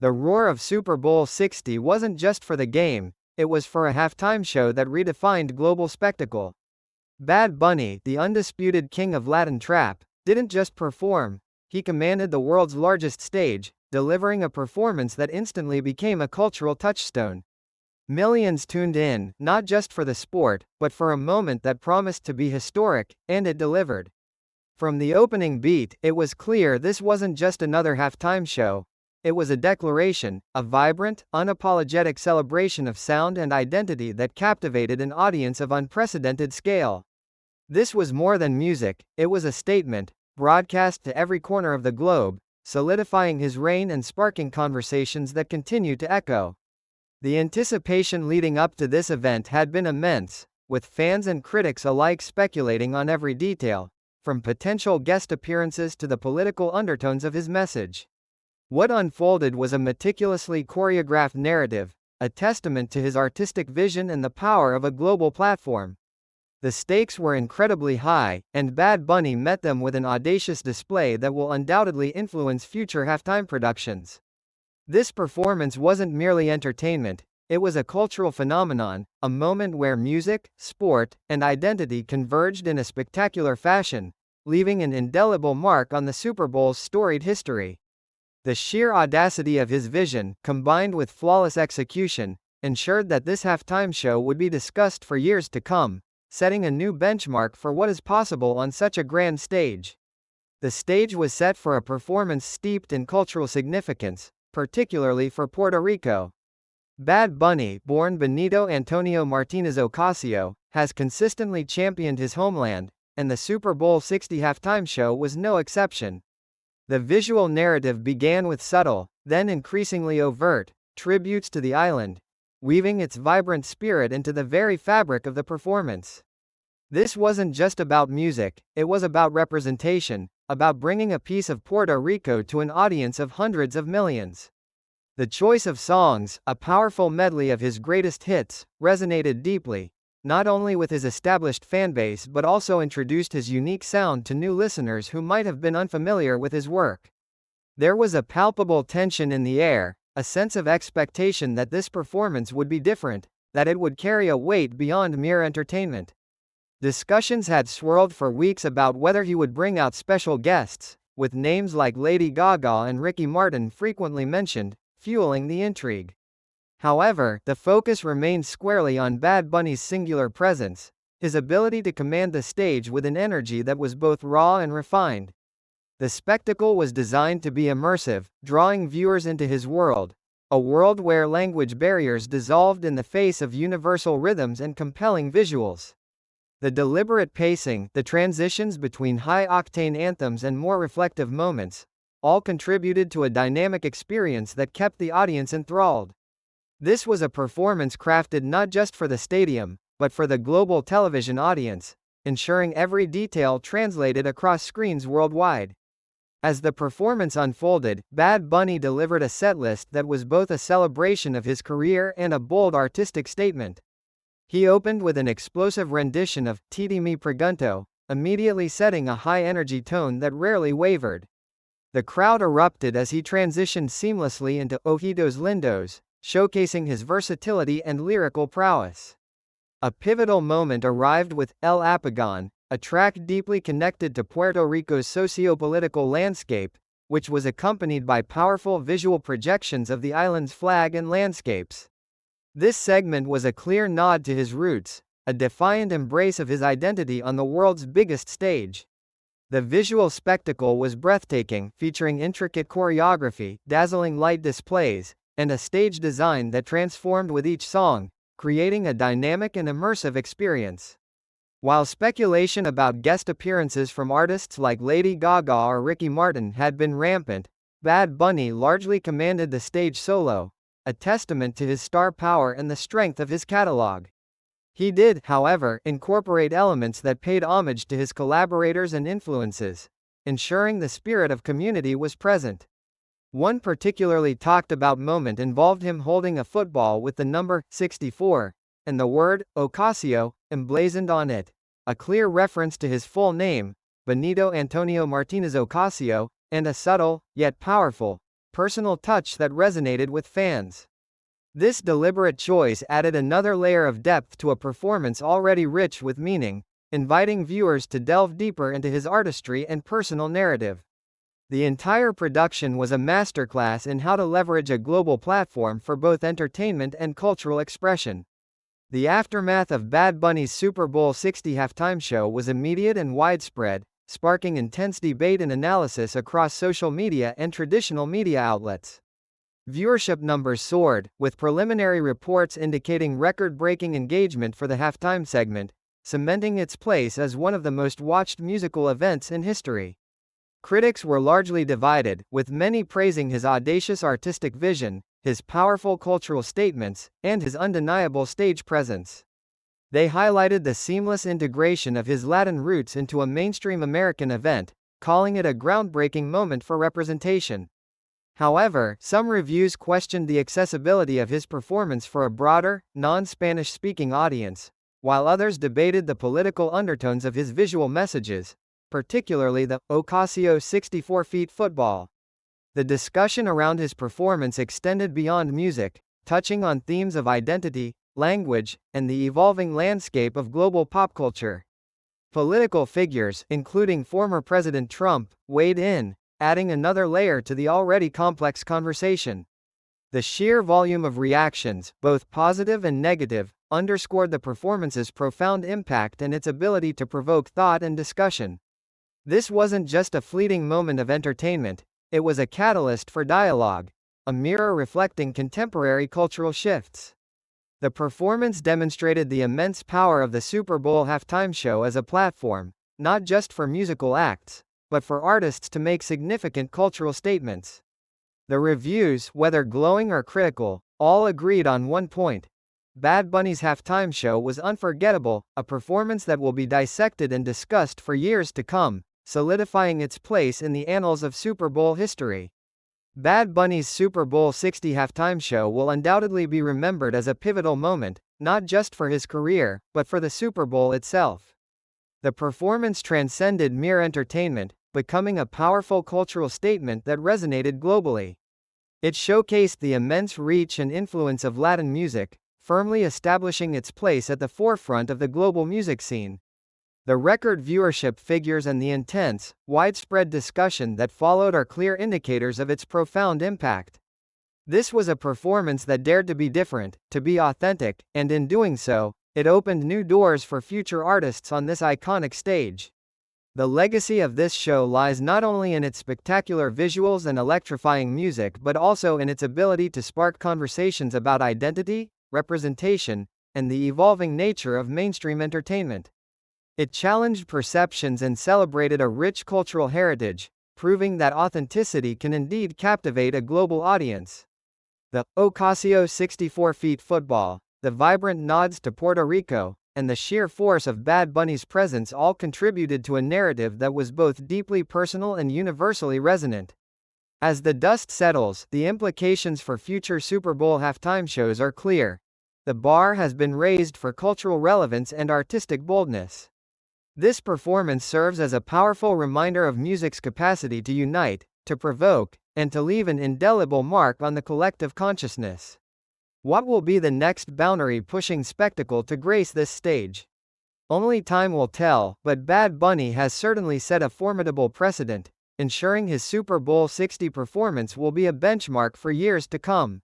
The roar of Super Bowl 60 wasn't just for the game, it was for a halftime show that redefined global spectacle. Bad Bunny, the undisputed king of Latin trap, didn't just perform, he commanded the world's largest stage, delivering a performance that instantly became a cultural touchstone. Millions tuned in, not just for the sport, but for a moment that promised to be historic, and it delivered. From the opening beat, it was clear this wasn't just another halftime show. It was a declaration, a vibrant, unapologetic celebration of sound and identity that captivated an audience of unprecedented scale. This was more than music, it was a statement, broadcast to every corner of the globe, solidifying his reign and sparking conversations that continue to echo. The anticipation leading up to this event had been immense, with fans and critics alike speculating on every detail, from potential guest appearances to the political undertones of his message. What unfolded was a meticulously choreographed narrative, a testament to his artistic vision and the power of a global platform. The stakes were incredibly high, and Bad Bunny met them with an audacious display that will undoubtedly influence future halftime productions. This performance wasn't merely entertainment, it was a cultural phenomenon, a moment where music, sport, and identity converged in a spectacular fashion, leaving an indelible mark on the Super Bowl's storied history. The sheer audacity of his vision, combined with flawless execution, ensured that this halftime show would be discussed for years to come, setting a new benchmark for what is possible on such a grand stage. The stage was set for a performance steeped in cultural significance, particularly for Puerto Rico. Bad Bunny, born Benito Antonio Martinez Ocasio, has consistently championed his homeland, and the Super Bowl 60 halftime show was no exception. The visual narrative began with subtle, then increasingly overt, tributes to the island, weaving its vibrant spirit into the very fabric of the performance. This wasn't just about music, it was about representation, about bringing a piece of Puerto Rico to an audience of hundreds of millions. The choice of songs, a powerful medley of his greatest hits, resonated deeply, not only with his established fanbase but also introduced his unique sound to new listeners who might have been unfamiliar with his work. There was a palpable tension in the air, a sense of expectation that this performance would be different, that it would carry a weight beyond mere entertainment. Discussions had swirled for weeks about whether he would bring out special guests, with names like Lady Gaga and Ricky Martin frequently mentioned, fueling the intrigue. However, the focus remained squarely on Bad Bunny's singular presence, his ability to command the stage with an energy that was both raw and refined. The spectacle was designed to be immersive, drawing viewers into his world, a world where language barriers dissolved in the face of universal rhythms and compelling visuals. The deliberate pacing, the transitions between high-octane anthems and more reflective moments, all contributed to a dynamic experience that kept the audience enthralled. This was a performance crafted not just for the stadium, but for the global television audience, ensuring every detail translated across screens worldwide. As the performance unfolded, Bad Bunny delivered a setlist that was both a celebration of his career and a bold artistic statement. He opened with an explosive rendition of Titi Me Pregunto, immediately setting a high-energy tone that rarely wavered. The crowd erupted as he transitioned seamlessly into Ojitos Lindos, showcasing his versatility and lyrical prowess. A pivotal moment arrived with El Apagón, a track deeply connected to Puerto Rico's socio-political landscape, which was accompanied by powerful visual projections of the island's flag and landscapes. This segment was a clear nod to his roots, a defiant embrace of his identity on the world's biggest stage. The visual spectacle was breathtaking, featuring intricate choreography, dazzling light displays, and a stage design that transformed with each song, creating a dynamic and immersive experience. While speculation about guest appearances from artists like Lady Gaga or Ricky Martin had been rampant, Bad Bunny largely commanded the stage solo, a testament to his star power and the strength of his catalog. He did, however, incorporate elements that paid homage to his collaborators and influences, ensuring the spirit of community was present. One particularly talked about moment involved him holding a football with the number 64 and the word Ocasio emblazoned on it, a clear reference to his full name, Benito Antonio Martinez Ocasio, and a subtle, yet powerful, personal touch that resonated with fans. This deliberate choice added another layer of depth to a performance already rich with meaning, inviting viewers to delve deeper into his artistry and personal narrative. The entire production was a masterclass in how to leverage a global platform for both entertainment and cultural expression. The aftermath of Bad Bunny's Super Bowl 60 halftime show was immediate and widespread, sparking intense debate and analysis across social media and traditional media outlets. Viewership numbers soared, with preliminary reports indicating record-breaking engagement for the halftime segment, cementing its place as one of the most watched musical events in history. Critics were largely divided, with many praising his audacious artistic vision, his powerful cultural statements, and his undeniable stage presence. They highlighted the seamless integration of his Latin roots into a mainstream American event, calling it a groundbreaking moment for representation. However, some reviews questioned the accessibility of his performance for a broader, non-Spanish-speaking audience, while others debated the political undertones of his visual messages, particularly the Ocasio 64 feet football. The discussion around his performance extended beyond music, touching on themes of identity, language, and the evolving landscape of global pop culture. Political figures, including former President Trump, weighed in, adding another layer to the already complex conversation. The sheer volume of reactions, both positive and negative, underscored the performance's profound impact and its ability to provoke thought and discussion. This wasn't just a fleeting moment of entertainment, it was a catalyst for dialogue, a mirror reflecting contemporary cultural shifts. The performance demonstrated the immense power of the Super Bowl halftime show as a platform, not just for musical acts, but for artists to make significant cultural statements. The reviews, whether glowing or critical, all agreed on one point. Bad Bunny's halftime show was unforgettable, a performance that will be dissected and discussed for years to come, solidifying its place in the annals of Super Bowl history. Bad Bunny's Super Bowl 60 halftime show will undoubtedly be remembered as a pivotal moment, not just for his career, but for the Super Bowl itself. The performance transcended mere entertainment, becoming a powerful cultural statement that resonated globally. It showcased the immense reach and influence of Latin music, firmly establishing its place at the forefront of the global music scene. The record viewership figures and the intense, widespread discussion that followed are clear indicators of its profound impact. This was a performance that dared to be different, to be authentic, and in doing so, it opened new doors for future artists on this iconic stage. The legacy of this show lies not only in its spectacular visuals and electrifying music but also in its ability to spark conversations about identity, representation, and the evolving nature of mainstream entertainment. It challenged perceptions and celebrated a rich cultural heritage, proving that authenticity can indeed captivate a global audience. The Ocasio 64 feet football, the vibrant nods to Puerto Rico, and the sheer force of Bad Bunny's presence all contributed to a narrative that was both deeply personal and universally resonant. As the dust settles, the implications for future Super Bowl halftime shows are clear. The bar has been raised for cultural relevance and artistic boldness. This performance serves as a powerful reminder of music's capacity to unite, to provoke, and to leave an indelible mark on the collective consciousness. What will be the next boundary-pushing spectacle to grace this stage? Only time will tell, but Bad Bunny has certainly set a formidable precedent, ensuring his Super Bowl 60 performance will be a benchmark for years to come.